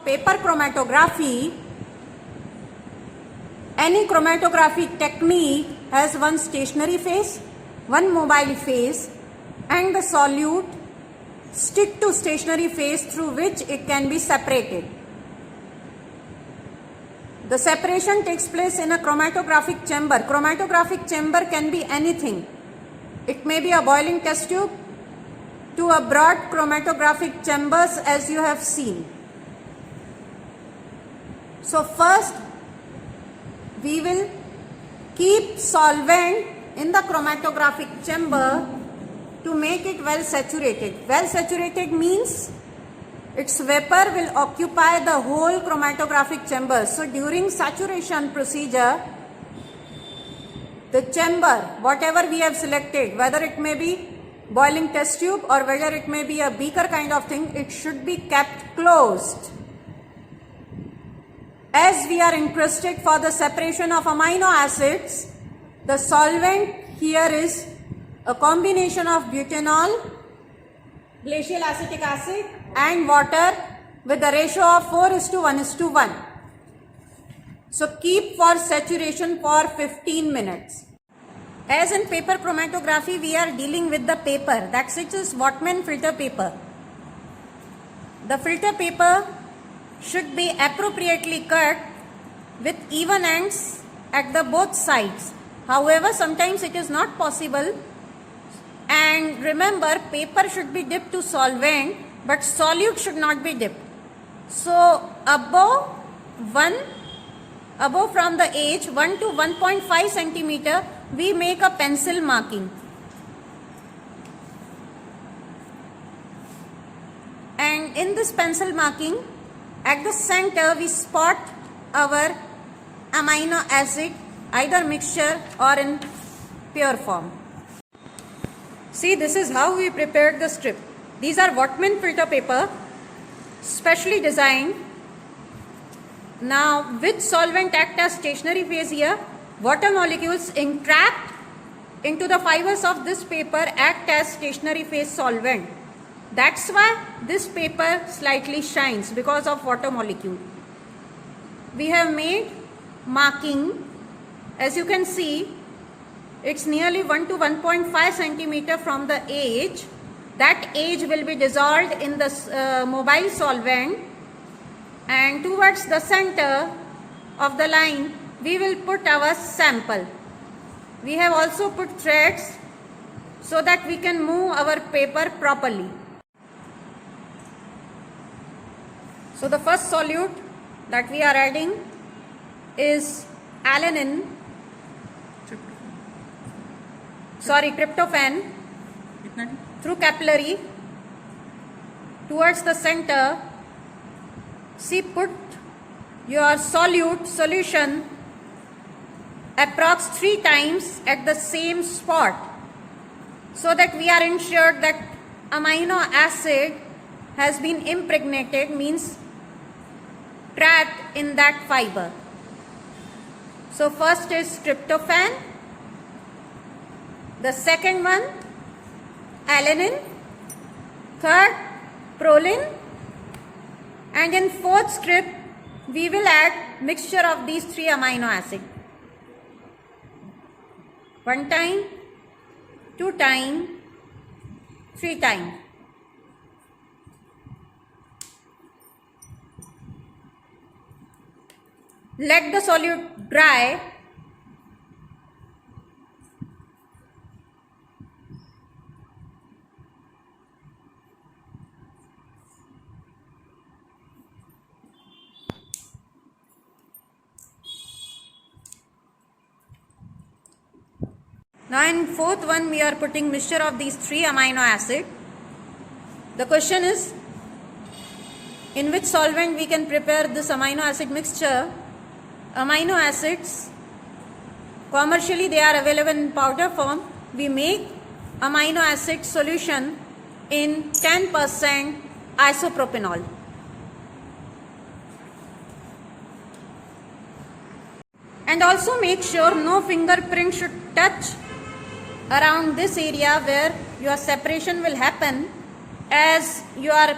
paper chromatography, any chromatography technique has one stationary phase, one mobile phase, and the solute stick to stationary phase through which it can be separated. The separation takes place in a chromatographic chamber. Chromatographic chamber can be anything. It may be a boiling test tube to a broad chromatographic chambers as you have seen. So first we will keep solvent in the chromatographic chamber to make it well saturated. Well saturated means its vapor will occupy the whole chromatographic chamber. So during saturation procedure, the chamber, whatever we have selected, whether it may be boiling test tube or whether it may be a beaker kind of thing, it should be kept closed. As we are interested for the separation of amino acids, the solvent here is a combination of butanol, glacial acetic acid and water with the ratio of 4:1:1. So keep for saturation for 15 minutes. As in paper chromatography, we are dealing with the paper. That's it is Whatman filter paper. The filter paper should be appropriately cut with even ends at the both sides. However, sometimes it is not possible. And remember, paper should be dipped to solvent, but solute should not be dipped. So above from the edge 1 to 1.5 centimeter, we make a pencil marking. And in this pencil marking, at the center we spot our amino acid, either mixture or in pure form. See, this is how we prepared the strip. These are Whatman filter paper, specially designed. Now, which solvent act as stationary phase here? Water molecules entrapped into the fibers of this paper act as stationary phase solvent. That's why this paper slightly shines, because of water molecule. We have made marking. As you can see, it's nearly 1 to 1.5 centimeter from the edge. That edge will be dissolved in the mobile solvent, and towards the center of the line we will put our sample. We have also put threads so that we can move our paper properly. So the first solute that we are adding is tryptophan through capillary towards the center. See, put your solution approx 3 times at the same spot, so that we are ensured that amino acid has been impregnated, means trapped in that fiber. So first is tryptophan, the second one alanine, third proline, and in fourth strip we will add mixture of these 3 amino acids. 1 time, 2 time, 3 time. Let the solute dry. Now in fourth one we are putting mixture of these 3 amino acids. The question is, in which solvent we can prepare this amino acid mixture? Amino acids, commercially they are available in powder form. We make amino acid solution in 10% isopropanol. And also make sure no fingerprint should touch around this area where your separation will happen, as you are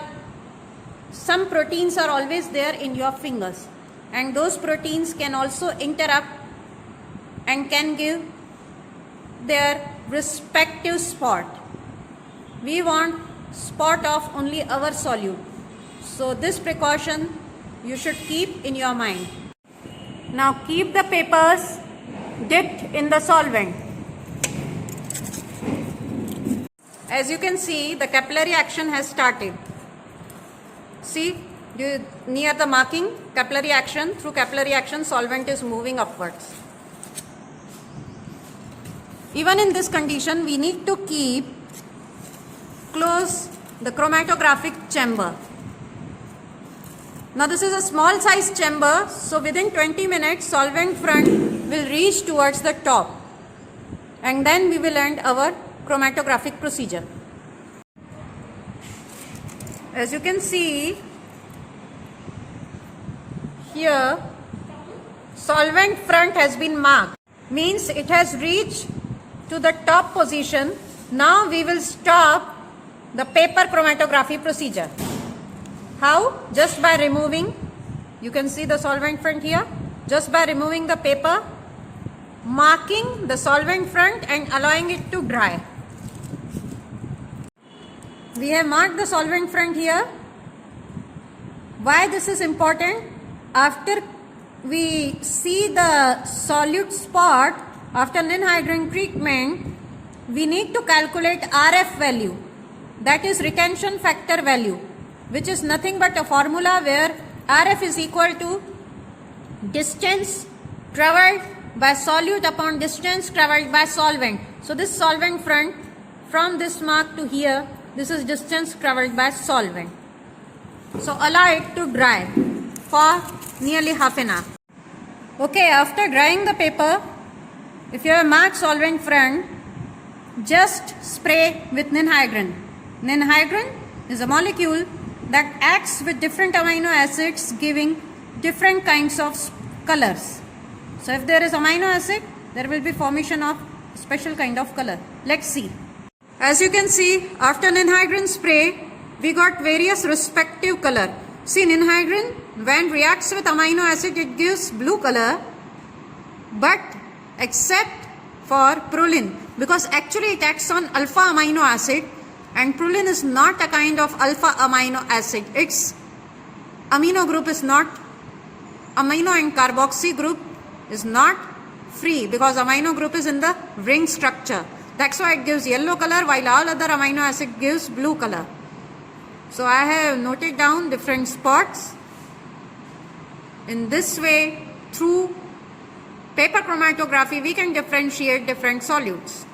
some proteins are always there in your fingers, and those proteins can also interrupt and can give their respective spot. We want spot of only our solute. So this precaution you should keep in your mind. Now keep the papers dipped in the solvent. As you can see, the capillary action has started. See, near the marking, capillary action, through capillary action, solvent is moving upwards. Even in this condition, we need to keep close the chromatographic chamber. Now this is a small size chamber, so within 20 minutes, solvent front will reach towards the top, and then we will end our chromatographic procedure. As you can see here, solvent front has been marked, means it has reached to the top position. Now we will stop the paper chromatography procedure. How? Just by removing, you can see the solvent front here, just by removing the paper, marking the solvent front and allowing it to dry. We have marked the solvent front here. Why this is important? After we see the solute spot after ninhydrin treatment, we need to calculate RF value, that is retention factor value, which is nothing but a formula where RF is equal to distance traveled by solute upon distance traveled by solvent. So this solvent front, from this mark to here, this is distance traveled by solvent. So allow it to dry for nearly half an hour. Okay, after drying the paper, if you have marked solvent front, just spray with ninhydrin. Ninhydrin is a molecule that acts with different amino acids, giving different kinds of colors. So if there is amino acid, there will be formation of special kind of color. Let's see. As you can see, after ninhydrin spray, we got various respective color. See, ninhydrin, when reacts with amino acid, it gives blue color, but except for proline, because actually it acts on alpha amino acid, and proline is not a kind of alpha amino acid. Its amino group is not, amino and carboxy group is not free, because amino group is in the ring structure. That's why it gives yellow color, while all other amino acid gives blue color. So I have noted down different spots. In this way, through paper chromatography, we can differentiate different solutes.